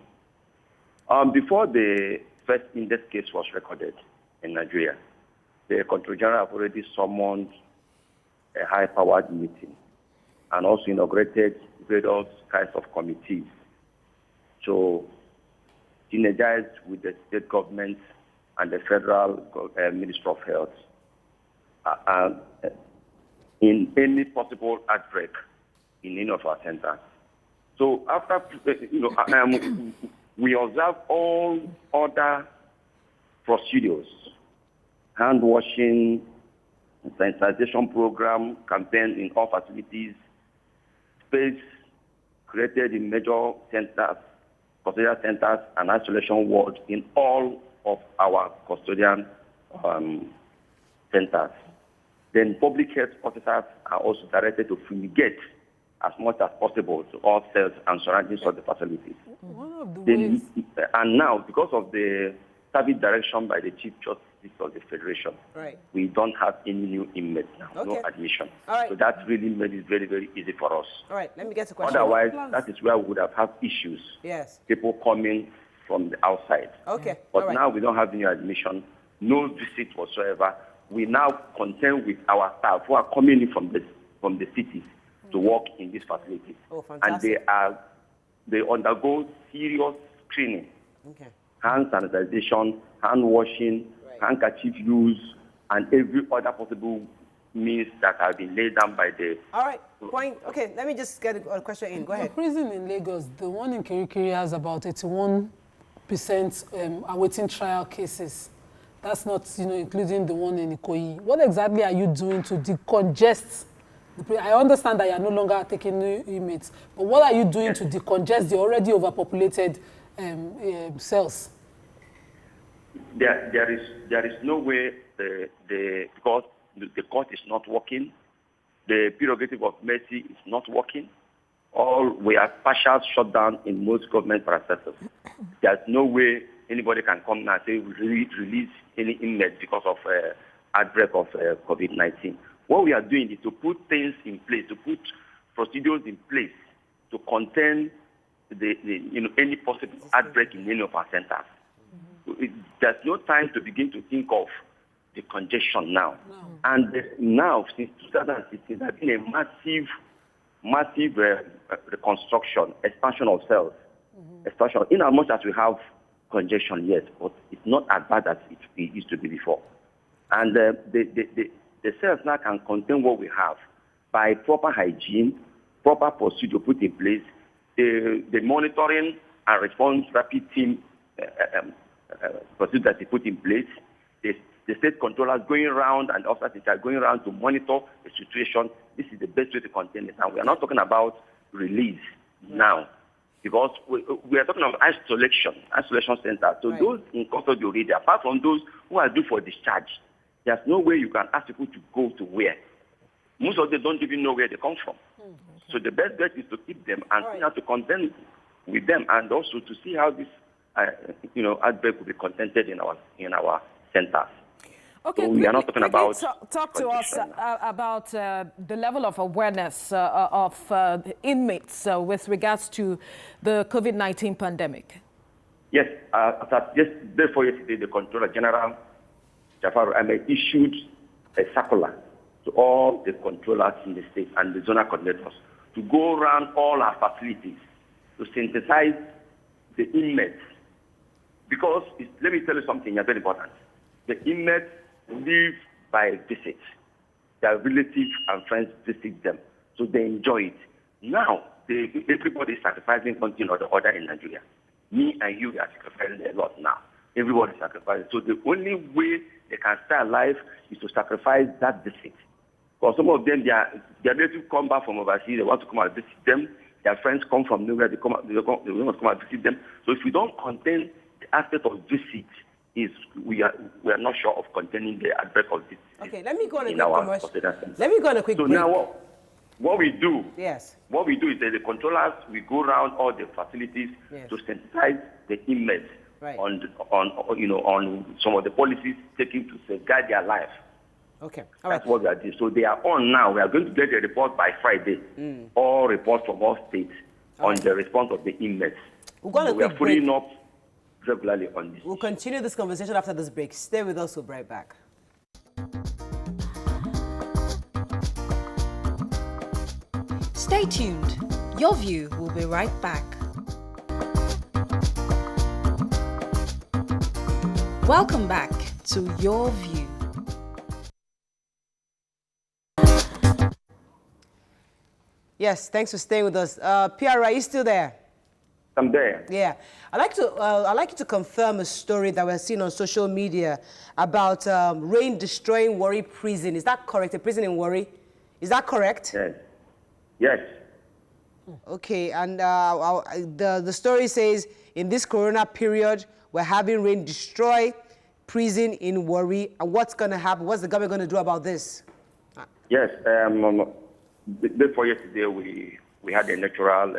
Before the first index case was recorded in Nigeria, the Controller General have already summoned a high-powered meeting and also inaugurated various kinds of committees to synergize with the state government and the federal Ministry of Health in any possible outbreak in any of our centers. So after, we observe all other procedures, hand washing, sanitization program, campaign in all facilities, space created in major centers, custodial centers, and isolation wards in all of our custodian centers. Then public health officers are also directed to fumigate as much as possible to all cells and surroundings of the facilities. One of the ways... And now, because of the service direction by the Chief Justice of the Federation, we don't have any new inmates now, no admission. So that really made it very, very easy for us. All right, let me get to the question. Otherwise, that is where we would have had issues. Yes. People coming from the outside. Okay. But now we don't have any admission, no visit whatsoever. We now contend with our staff who are coming in from the cities to work in these facilities. Oh, fantastic. And they undergo serious screening. Okay. Hand sanitization, hand washing, handkerchief use, and every other possible means that have been laid down by the... All right, point. Okay, let me just get a question in. Go ahead. The prison in Lagos, the one in Kirikiri has about 81 awaiting trial cases. That's not, including the one in Ikoyi. What exactly are you doing to decongest? I understand that you are no longer taking new inmates, but what are you doing to decongest the already overpopulated cells? There is no way because the court is not working, the prerogative of mercy is not working. We are partial shutdown in most government processes. There's no way anybody can come now and say we release any inmates because of outbreak of COVID-19. What we are doing is to put things in place, to put procedures in place to contain any possible outbreak in any of our centers. There's no time to begin to think of the congestion now. No. And now, since 2016, there's been a massive reconstruction, expansion of cells. Expansion, in as much as we have congestion, yes, but it's not as bad as it used to be before. And the cells now can contain what we have by proper hygiene, proper procedure put in place, the monitoring and response rapid team procedure that they put in place, the state controllers going around and officers are going around to monitor the situation. This is the best way to contain it. And we are not talking about release now, because we are talking about isolation centers. So those in custody already, apart from those who are due for discharge, there's no way you can ask people to go to where. Most of them don't even know where they come from. So the best bet is to keep them and see how to contend with them, and also to see how this outbreak will be contented in our centers. Okay, so we are not talking about. Talk to us about the level of awareness of inmates with regards to the COVID-19 pandemic. Yes, therefore yesterday the Controller General, Jafaru Ahmed, issued a circular to all the controllers in the state and the zonal coordinators to go around all our facilities to synthesize the inmates. Because, let me tell you something very important. The inmates live by visit. Their relatives and friends visit them, so they enjoy it. Now, everybody is sacrificing something or the other in Nigeria. Me and you are sacrificing a lot now. Everybody is sacrificing. So the only way they can stay alive is to sacrifice that visit. Because some of them, their relatives come back from overseas, they want to come and visit them. Their friends come from nowhere, they want to come and visit them. So if we don't contain the aspect of visit, we are not sure of containing the outbreak of this. Okay, let me go on a quick commercial. Let me go on a quick break. So now what we do? Yes. What we do is that the controllers, we go around all the facilities to sensitize the inmates on some of the policies taken to safeguard their life. Okay. All right. That's what we are doing. So they are on now. We are going to get a report by Friday. All reports from all states on the response of the inmates. We are following up regularly on this. We'll continue this conversation after this break. Stay with us. We'll be right back. Stay tuned. Your View will be right back. Welcome back to Your View. Yes, thanks for staying with us. PR, are you still there? I'm there. Yeah. I'd like you to confirm a story that we're seeing on social media about rain destroying Warri prison. Is that correct? A prison in Warri? Is that correct? Yes. Yes. Okay, and the story says, in this corona period, we're having rain destroy prison in Warri. And what's going to happen? What's the government going to do about this? Yes. Before yesterday, we had a natural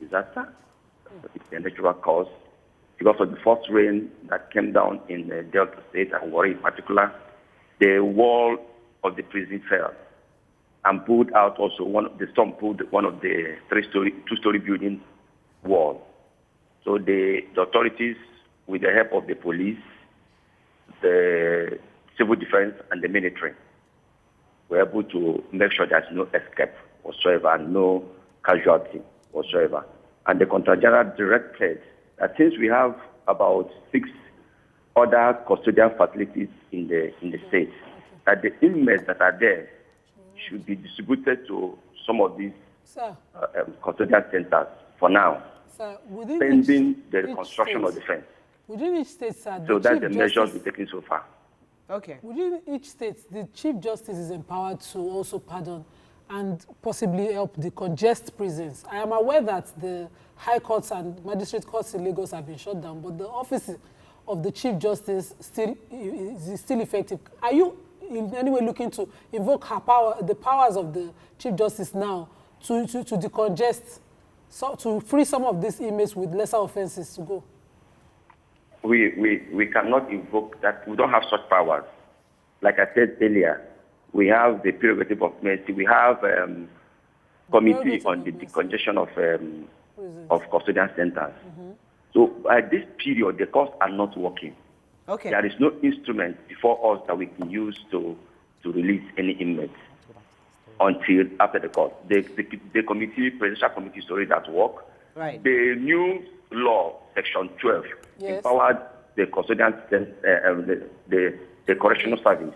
disaster. It's a natural cause. Because of the first rain that came down in the Delta State and Warri in particular, the wall of the prison fell and pulled out also the storm pulled one of the two-story building wall. So the authorities, with the help of the police, the civil defense, and the military, were able to make sure there's no escape whatsoever, no casualty whatsoever. And the Controller General directed that since we have about 6 other custodial facilities in the state, that the inmates that are there should be distributed to some of these custodial centers for now. Sir, within pending the each construction of the state- fence. Within each state, sir, So the that's Chief the measures Justice, we're taking so far. Okay. within each state, the Chief Justice is empowered to also pardon and possibly help decongest prisons. I am aware that the high courts and magistrate courts in Lagos have been shut down, but the office of the Chief Justice is still effective. Are you in any way looking to invoke the powers of the Chief Justice now to decongest, so to free some of these inmates with lesser offenses to go? We cannot invoke that. We don't have such powers. Like I said earlier, we have the prerogative of mercy. We have committee on the decongestion of custodial centers. So at this period, the courts are not working. Okay. There is no instrument before us that we can use to release any inmates until after the court. The presidential committee is already at work. Right. The new law, Section 12, Yes. empowered the custodian, the correctional service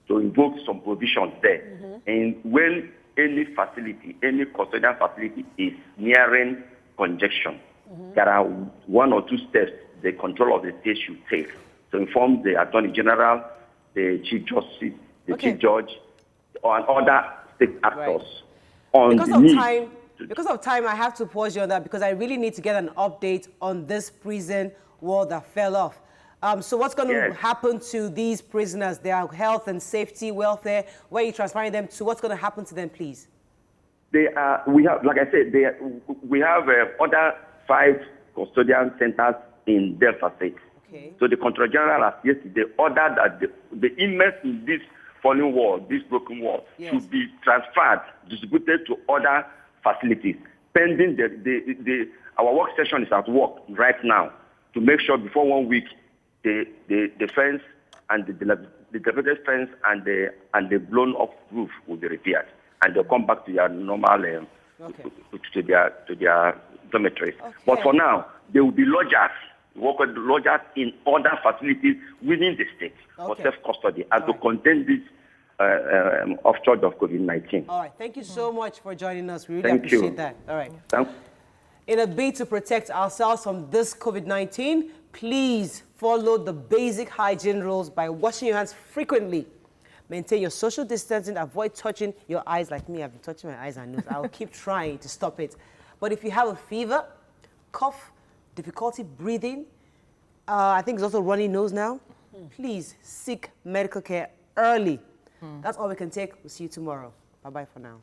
to invoke some provisions there. And when any facility, any custodian facility is nearing congestion, there are one or two steps the control of the state should take to inform the Attorney General, the Chief Justice, the Okay. Chief Judge, and other state actors on Because the of need. time, I have to pause you on that because I really need to get an update on this prison wall that fell off. So what's going to Yes. happen to these prisoners, their health and safety, welfare? Where are you transferring them to? What's going to happen to them, please? We have, like I said, we have other 5 custodian centers in Delta State. Okay. So the Controller General has yesterday ordered that the inmates in this falling wall, this broken wall, Yes. should be transferred, distributed to other facilities. Pending our work session is at work right now to make sure before 1 week the fence and the dilapidated fence and the blown up roof will be repaired, and they'll come back to their normal to their dormitories. But for now, there will be lodgers, worker lodgers in other facilities within the state for self-custody and to contain this offshoot of COVID-19. All right. Thank you so much for joining us. We really Thank appreciate you. that. All right. Thanks. In a bid to protect ourselves from this COVID-19, please follow the basic hygiene rules by washing your hands frequently. Maintain your social distancing. Avoid touching your eyes like me. I've been touching my eyes and nose. I'll keep trying to stop it. But if you have a fever, cough, difficulty breathing, I think it's also runny nose now, please seek medical care early. That's all we can take. We'll see you tomorrow. Bye-bye for now.